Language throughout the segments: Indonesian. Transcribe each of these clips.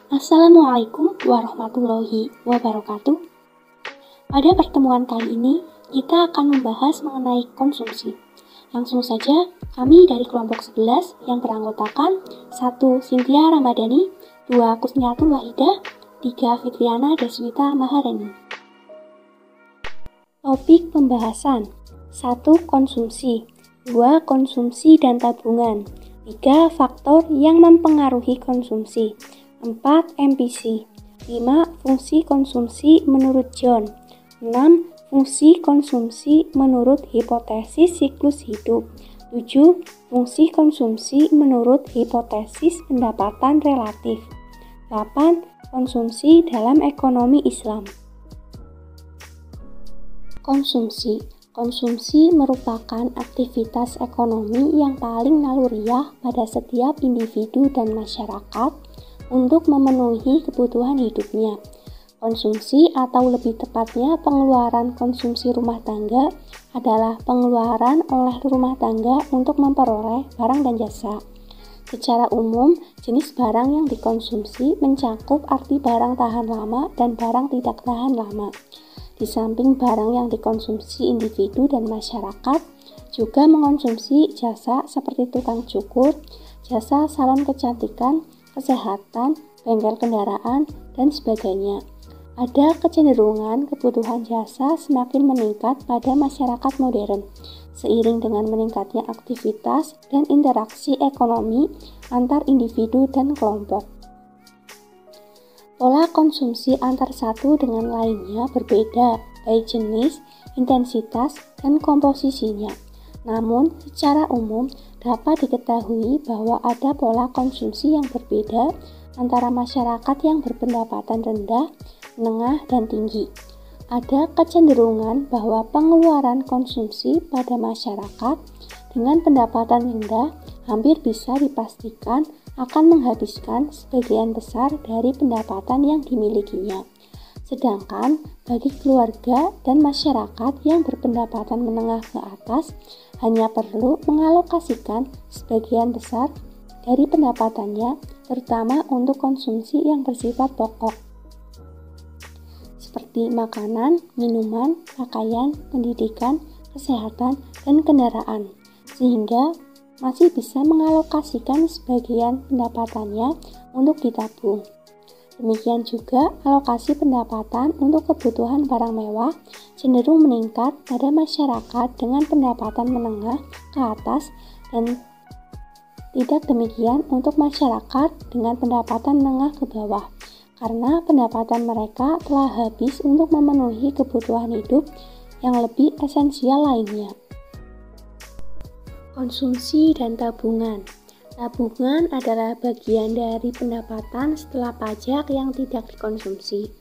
Assalamualaikum warahmatullahi wabarakatuh. Pada pertemuan kali ini, kita akan membahas mengenai konsumsi. Langsung saja, kami dari kelompok 11 yang beranggotakan 1. Cynthia Ramadhani, 2. Kusniatul Wahidah, 3. Fitriana Deswita Maharani. Topik pembahasan: 1. Konsumsi, 2. Konsumsi dan tabungan, 3. Faktor yang mempengaruhi konsumsi, 4. MPC, 5. Fungsi konsumsi menurut John, 6. Fungsi konsumsi menurut hipotesis siklus hidup, 7. Fungsi konsumsi menurut hipotesis pendapatan relatif, 8. Konsumsi dalam ekonomi Islam. Konsumsi merupakan aktivitas ekonomi yang paling naluriah pada setiap individu dan masyarakat untuk memenuhi kebutuhan hidupnya. Konsumsi atau lebih tepatnya pengeluaran konsumsi rumah tangga adalah pengeluaran oleh rumah tangga untuk memperoleh barang dan jasa. Secara umum, jenis barang yang dikonsumsi mencakup arti barang tahan lama dan barang tidak tahan lama. Di samping barang yang dikonsumsi individu dan masyarakat, juga mengonsumsi jasa seperti tukang cukur, jasa salon kecantikan, kesehatan, bengkel kendaraan, dan sebagainya. Ada kecenderungan kebutuhan jasa semakin meningkat pada masyarakat modern, seiring dengan meningkatnya aktivitas dan interaksi ekonomi antar individu dan kelompok. Pola konsumsi antar satu dengan lainnya berbeda, baik jenis, intensitas, dan komposisinya. Namun, secara umum dapat diketahui bahwa ada pola konsumsi yang berbeda antara masyarakat yang berpendapatan rendah, menengah, dan tinggi. Ada kecenderungan bahwa pengeluaran konsumsi pada masyarakat dengan pendapatan rendah hampir bisa dipastikan akan menghabiskan sebagian besar dari pendapatan yang dimilikinya. Sedangkan bagi keluarga dan masyarakat yang berpendapatan menengah ke atas hanya perlu mengalokasikan sebagian besar dari pendapatannya, terutama untuk konsumsi yang bersifat pokok, seperti makanan, minuman, pakaian, pendidikan, kesehatan, dan kendaraan, sehingga masih bisa mengalokasikan sebagian pendapatannya untuk ditabung. Demikian juga, alokasi pendapatan untuk kebutuhan barang mewah cenderung meningkat pada masyarakat dengan pendapatan menengah ke atas dan tidak demikian untuk masyarakat dengan pendapatan menengah ke bawah, karena pendapatan mereka telah habis untuk memenuhi kebutuhan hidup yang lebih esensial lainnya. Konsumsi dan tabungan. Tabungan adalah bagian dari pendapatan setelah pajak yang tidak dikonsumsi.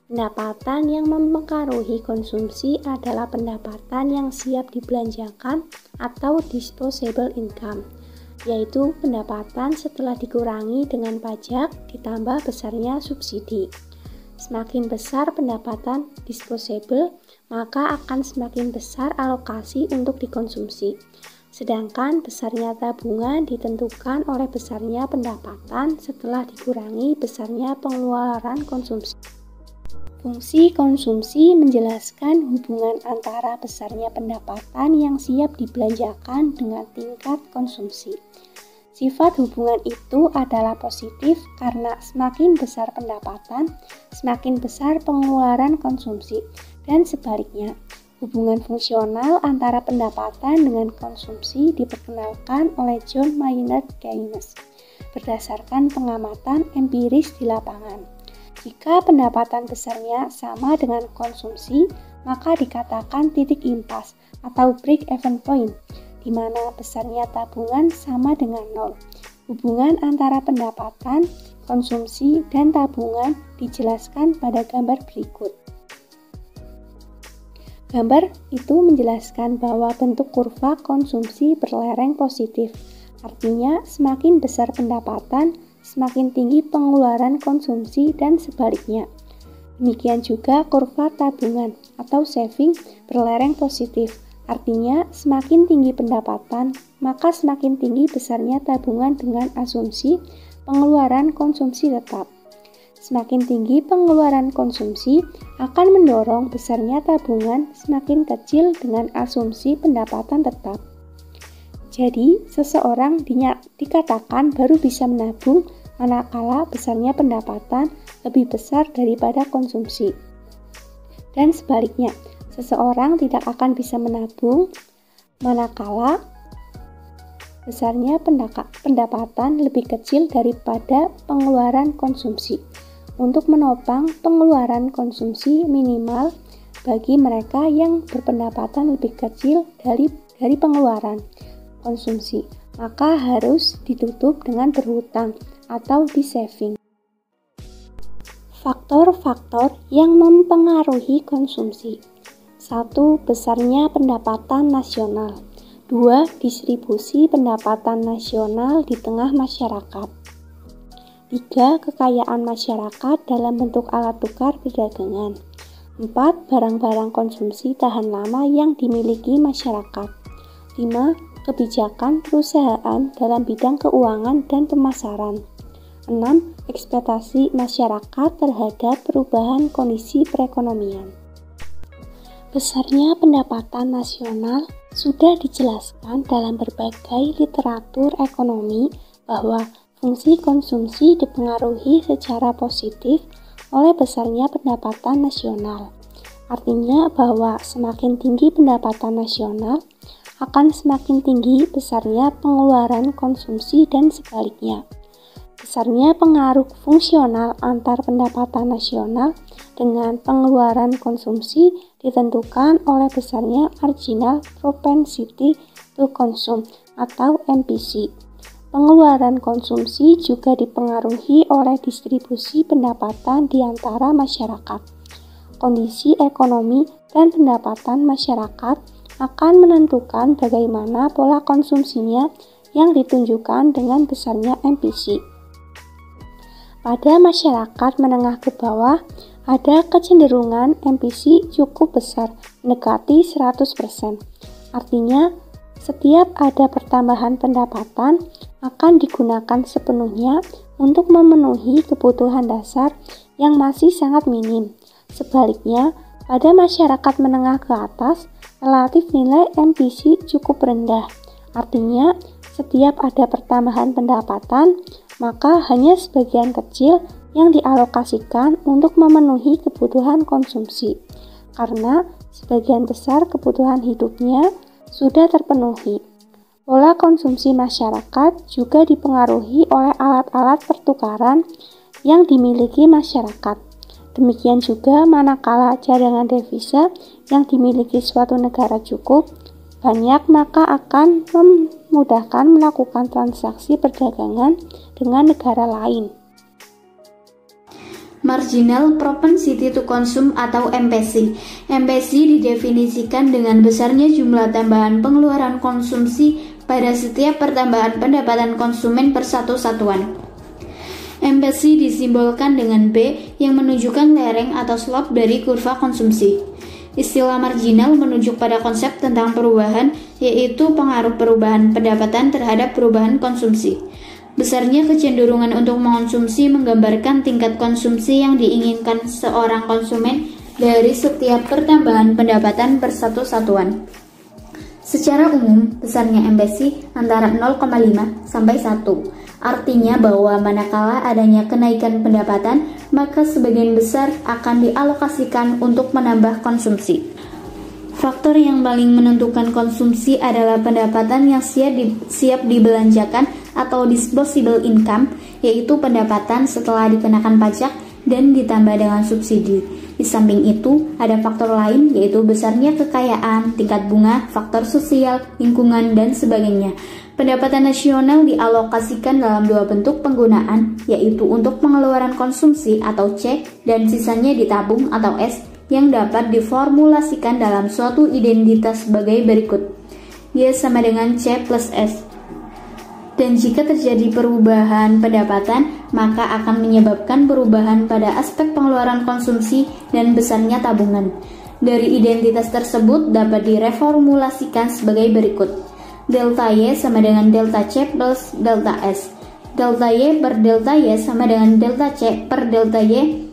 Pendapatan yang mempengaruhi konsumsi adalah pendapatan yang siap dibelanjakan atau disposable income, yaitu pendapatan setelah dikurangi dengan pajak ditambah besarnya subsidi. Semakin besar pendapatan disposable, maka akan semakin besar alokasi untuk dikonsumsi. Sedangkan besarnya tabungan ditentukan oleh besarnya pendapatan setelah dikurangi besarnya pengeluaran konsumsi. Fungsi konsumsi menjelaskan hubungan antara besarnya pendapatan yang siap dibelanjakan dengan tingkat konsumsi. Sifat hubungan itu adalah positif karena semakin besar pendapatan, semakin besar pengeluaran konsumsi, dan sebaliknya. Hubungan fungsional antara pendapatan dengan konsumsi diperkenalkan oleh John Maynard Keynes berdasarkan pengamatan empiris di lapangan. Jika pendapatan besarnya sama dengan konsumsi, maka dikatakan titik impas atau break-even point, di mana besarnya tabungan sama dengan nol. Hubungan antara pendapatan, konsumsi, dan tabungan dijelaskan pada gambar berikut. Gambar itu menjelaskan bahwa bentuk kurva konsumsi berlereng positif, artinya semakin besar pendapatan, semakin tinggi pengeluaran konsumsi dan sebaliknya. Demikian juga kurva tabungan atau saving berlereng positif, artinya semakin tinggi pendapatan, maka semakin tinggi besarnya tabungan dengan asumsi pengeluaran konsumsi tetap. semakin tinggi pengeluaran konsumsi akan mendorong besarnya tabungan semakin kecil dengan asumsi pendapatan tetap. Jadi, seseorang dikatakan baru bisa menabung manakala besarnya pendapatan lebih besar daripada konsumsi. Dan sebaliknya, seseorang tidak akan bisa menabung manakala besarnya pendapatan lebih kecil daripada pengeluaran konsumsi. Untuk menopang pengeluaran konsumsi minimal bagi mereka yang berpendapatan lebih kecil dari pengeluaran konsumsi, maka harus ditutup dengan berhutang atau di-saving. Faktor-faktor yang mempengaruhi konsumsi. 1. Besarnya pendapatan nasional. 2. Distribusi pendapatan nasional di tengah masyarakat. 3. Kekayaan masyarakat dalam bentuk alat tukar perdagangan. 4. Barang-barang konsumsi tahan lama yang dimiliki masyarakat. 5. Kebijakan perusahaan dalam bidang keuangan dan pemasaran. 6. Ekspektasi masyarakat terhadap perubahan kondisi perekonomian. Besarnya pendapatan nasional sudah dijelaskan dalam berbagai literatur ekonomi bahwa fungsi konsumsi dipengaruhi secara positif oleh besarnya pendapatan nasional. Artinya bahwa semakin tinggi pendapatan nasional, akan semakin tinggi besarnya pengeluaran konsumsi dan sebaliknya. Besarnya pengaruh fungsional antar pendapatan nasional dengan pengeluaran konsumsi ditentukan oleh besarnya marginal propensity to consume atau MPC. Pengeluaran konsumsi juga dipengaruhi oleh distribusi pendapatan di antara masyarakat. Kondisi ekonomi dan pendapatan masyarakat akan menentukan bagaimana pola konsumsinya yang ditunjukkan dengan besarnya MPC. Pada masyarakat menengah ke bawah, ada kecenderungan MPC cukup besar, mendekati 100%. Artinya, setiap ada pertambahan pendapatan akan digunakan sepenuhnya untuk memenuhi kebutuhan dasar yang masih sangat minim. Sebaliknya, pada masyarakat menengah ke atas, relatif nilai MPC cukup rendah. Artinya, setiap ada pertambahan pendapatan, maka hanya sebagian kecil yang dialokasikan untuk memenuhi kebutuhan konsumsi, karena sebagian besar kebutuhan hidupnya sudah terpenuhi. Pola konsumsi masyarakat juga dipengaruhi oleh alat-alat pertukaran yang dimiliki masyarakat. Demikian juga manakala cadangan devisa yang dimiliki suatu negara cukup banyak, maka akan memudahkan melakukan transaksi perdagangan dengan negara lain. Marginal propensity to consume atau MPC. MPC didefinisikan dengan besarnya jumlah tambahan pengeluaran konsumsi pada setiap pertambahan pendapatan konsumen per satu satuan. MPC disimbolkan dengan B yang menunjukkan lereng atau slope dari kurva konsumsi. Istilah marginal menunjuk pada konsep tentang perubahan, yaitu pengaruh perubahan pendapatan terhadap perubahan konsumsi. Besarnya kecenderungan untuk mengonsumsi menggambarkan tingkat konsumsi yang diinginkan seorang konsumen dari setiap pertambahan pendapatan per satu satuan. Secara umum, besarnya MPC antara 0,5 sampai 1. Artinya bahwa manakala adanya kenaikan pendapatan, maka sebagian besar akan dialokasikan untuk menambah konsumsi. Faktor yang paling menentukan konsumsi adalah pendapatan yang siap dibelanjakan atau disposable income, yaitu pendapatan setelah dikenakan pajak dan ditambah dengan subsidi. Di samping itu, ada faktor lain yaitu besarnya kekayaan, tingkat bunga, faktor sosial, lingkungan, dan sebagainya. Pendapatan nasional dialokasikan dalam dua bentuk penggunaan, yaitu untuk pengeluaran konsumsi atau C dan sisanya ditabung atau S yang dapat diformulasikan dalam suatu identitas sebagai berikut. Y sama dengan C plus S. Dan jika terjadi perubahan pendapatan, maka akan menyebabkan perubahan pada aspek pengeluaran konsumsi dan besarnya tabungan. Dari identitas tersebut dapat direformulasikan sebagai berikut. Delta Y sama dengan delta C plus delta S. Delta Y per delta Y sama dengan delta C per delta Y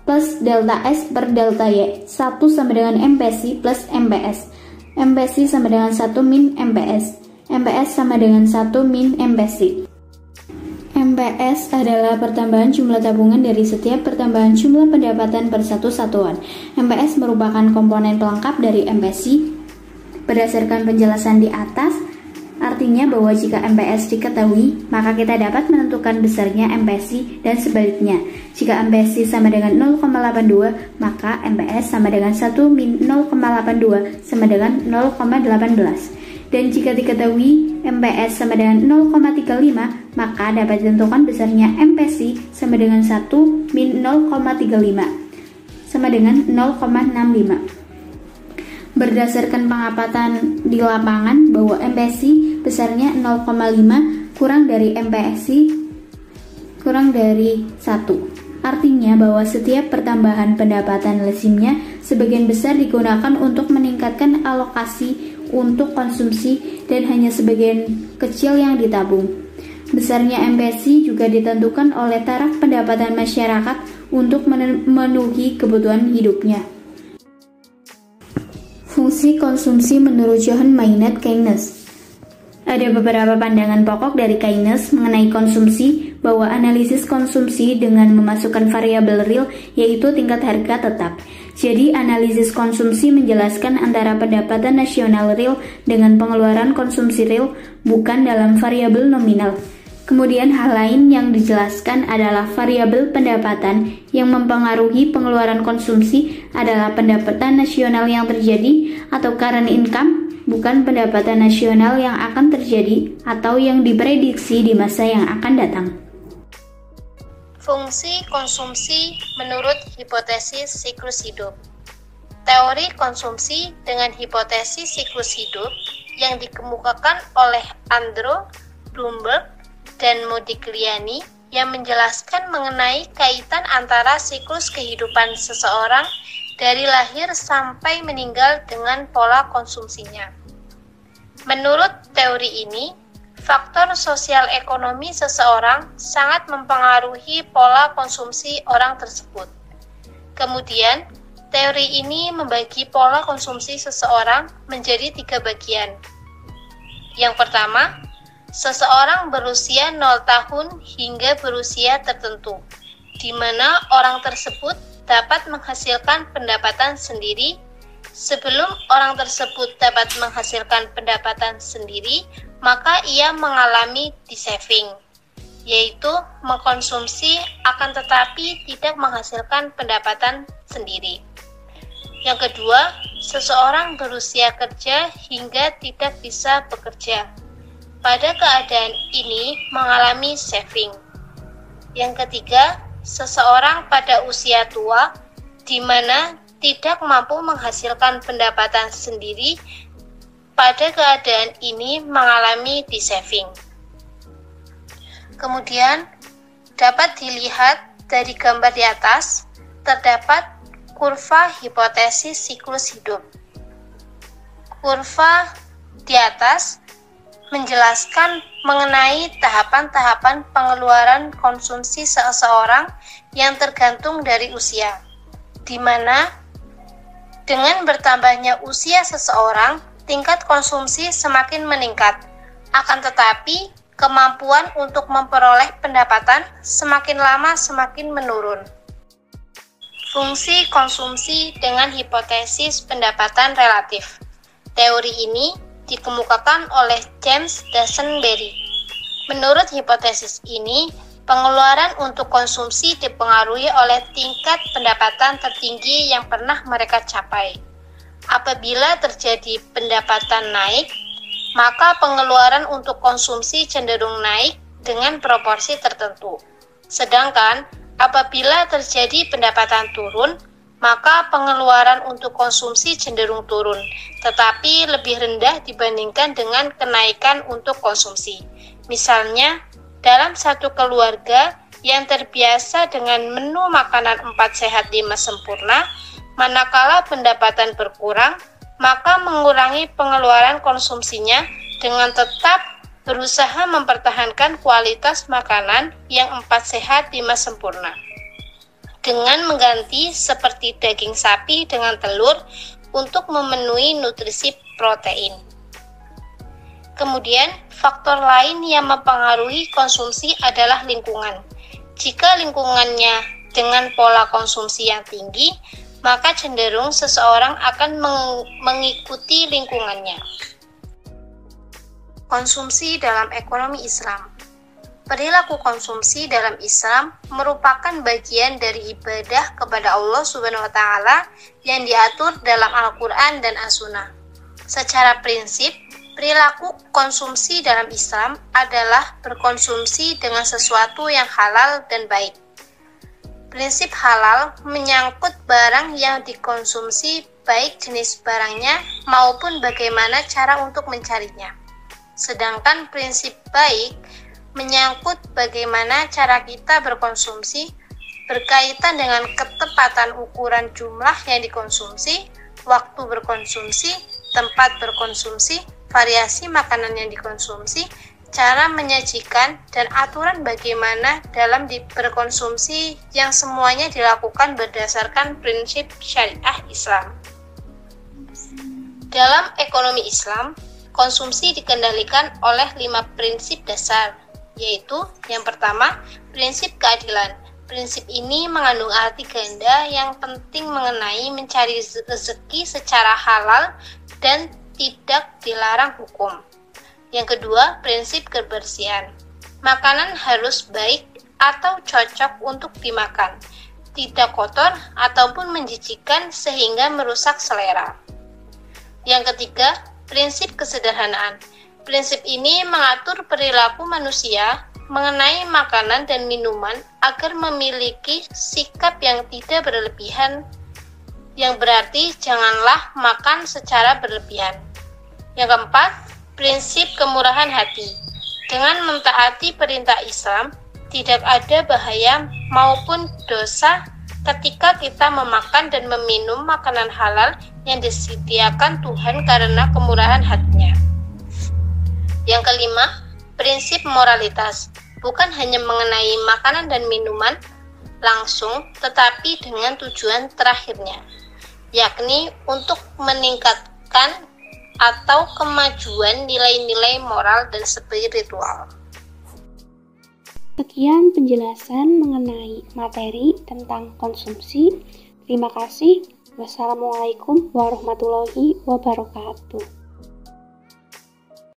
plus delta S per delta Y. 1 sama dengan MPSI plus MPS. MPSI sama dengan 1 min MPS. MPS sama dengan 1 min MPSI. MPS adalah pertambahan jumlah tabungan dari setiap pertambahan jumlah pendapatan per satu satuan. MPS merupakan komponen pelengkap dari MPSI. Berdasarkan penjelasan di atas, artinya bahwa jika MPS diketahui, maka kita dapat menentukan besarnya MPSI dan sebaliknya. Jika MPSI sama dengan 0,82, maka MPS sama dengan 1 min 0,82 sama dengan 0,18. Dan jika diketahui MPS sama dengan 0,35, maka dapat ditentukan besarnya MPSI sama dengan 1 min 0,35 sama dengan 0,65. Berdasarkan pengamatan di lapangan bahwa MPSI besarnya 0,5 kurang dari MPSI kurang dari 1. Artinya bahwa setiap pertambahan pendapatan lazimnya sebagian besar digunakan untuk meningkatkan alokasi untuk konsumsi dan hanya sebagian kecil yang ditabung. Besarnya MPSI juga ditentukan oleh taraf pendapatan masyarakat untuk memenuhi kebutuhan hidupnya. Fungsi konsumsi menurut John Maynard Keynes. Ada beberapa pandangan pokok dari Keynes mengenai konsumsi, bahwa analisis konsumsi dengan memasukkan variabel real yaitu tingkat harga tetap. Jadi analisis konsumsi menjelaskan antara pendapatan nasional real dengan pengeluaran konsumsi real, bukan dalam variabel nominal. Kemudian hal lain yang dijelaskan adalah variabel pendapatan yang mempengaruhi pengeluaran konsumsi adalah pendapatan nasional yang terjadi atau current income, bukan pendapatan nasional yang akan terjadi atau yang diprediksi di masa yang akan datang. Fungsi konsumsi menurut hipotesis siklus hidup. Teori konsumsi dengan hipotesis siklus hidup yang dikemukakan oleh Andrew Bloomberg dan Modigliani yang menjelaskan mengenai kaitan antara siklus kehidupan seseorang dari lahir sampai meninggal dengan pola konsumsinya. Menurut teori ini, faktor sosial ekonomi seseorang sangat mempengaruhi pola konsumsi orang tersebut. Kemudian, teori ini membagi pola konsumsi seseorang menjadi 3 bagian. Yang pertama, seseorang berusia 0 tahun hingga berusia tertentu, di mana orang tersebut dapat menghasilkan pendapatan sendiri. Sebelum orang tersebut dapat menghasilkan pendapatan sendiri, maka ia mengalami de-saving, yaitu mengkonsumsi akan tetapi tidak menghasilkan pendapatan sendiri. Yang kedua, seseorang berusia kerja hingga tidak bisa bekerja. Pada keadaan ini mengalami saving. Yang ketiga, seseorang pada usia tua di mana tidak mampu menghasilkan pendapatan sendiri, pada keadaan ini mengalami de-saving. Kemudian dapat dilihat dari gambar di atas, terdapat kurva hipotesis siklus hidup. Kurva di atas menjelaskan mengenai tahapan-tahapan pengeluaran konsumsi seseorang yang tergantung dari usia, di mana dengan bertambahnya usia seseorang, tingkat konsumsi semakin meningkat. Akan tetapi, kemampuan untuk memperoleh pendapatan semakin lama semakin menurun. Fungsi konsumsi dengan hipotesis pendapatan relatif. Teori ini dikemukakan oleh James Dunsberry. Menurut hipotesis ini, pengeluaran untuk konsumsi dipengaruhi oleh tingkat pendapatan tertinggi yang pernah mereka capai. Apabila terjadi pendapatan naik, maka pengeluaran untuk konsumsi cenderung naik dengan proporsi tertentu. Sedangkan apabila terjadi pendapatan turun, maka pengeluaran untuk konsumsi cenderung turun, tetapi lebih rendah dibandingkan dengan kenaikan untuk konsumsi. Misalnya, dalam satu keluarga yang terbiasa dengan menu makanan 4 sehat 5 sempurna, manakala pendapatan berkurang, maka mengurangi pengeluaran konsumsinya dengan tetap berusaha mempertahankan kualitas makanan yang 4 sehat 5 sempurna, dengan mengganti seperti daging sapi dengan telur untuk memenuhi nutrisi protein. Kemudian, faktor lain yang mempengaruhi konsumsi adalah lingkungan. Jika lingkungannya dengan pola konsumsi yang tinggi, maka cenderung seseorang akan mengikuti lingkungannya. Konsumsi dalam ekonomi Islam. Perilaku konsumsi dalam Islam merupakan bagian dari ibadah kepada Allah SWT yang diatur dalam Al-Quran dan As-Sunnah. Secara prinsip, perilaku konsumsi dalam Islam adalah berkonsumsi dengan sesuatu yang halal dan baik. Prinsip halal menyangkut barang yang dikonsumsi, baik jenis barangnya maupun bagaimana cara untuk mencarinya. Sedangkan prinsip baik menyangkut bagaimana cara kita berkonsumsi, berkaitan dengan ketepatan ukuran jumlah yang dikonsumsi, waktu berkonsumsi, tempat berkonsumsi, variasi makanan yang dikonsumsi, cara menyajikan, dan aturan bagaimana dalam berkonsumsi yang semuanya dilakukan berdasarkan prinsip syariah Islam. Dalam ekonomi Islam, konsumsi dikendalikan oleh 5 prinsip dasar, yaitu yang pertama, prinsip keadilan. Prinsip ini mengandung arti ganda yang penting mengenai mencari rezeki secara halal dan tidak dilarang hukum. Yang kedua, prinsip kebersihan. Makanan harus baik atau cocok untuk dimakan, tidak kotor ataupun menjijikkan sehingga merusak selera. Yang ketiga, prinsip kesederhanaan. Prinsip ini mengatur perilaku manusia mengenai makanan dan minuman agar memiliki sikap yang tidak berlebihan, yang berarti janganlah makan secara berlebihan. Yang keempat, prinsip kemurahan hati. Dengan mentaati perintah Islam, tidak ada bahaya maupun dosa ketika kita memakan dan meminum makanan halal yang disediakan Tuhan karena kemurahan hatinya. Yang kelima, prinsip moralitas. Bukan hanya mengenai makanan dan minuman langsung, tetapi dengan tujuan terakhirnya, yakni untuk meningkatkan atau kemajuan nilai-nilai moral dan spiritual. Sekian penjelasan mengenai materi tentang konsumsi. Terima kasih. Wassalamualaikum warahmatullahi wabarakatuh.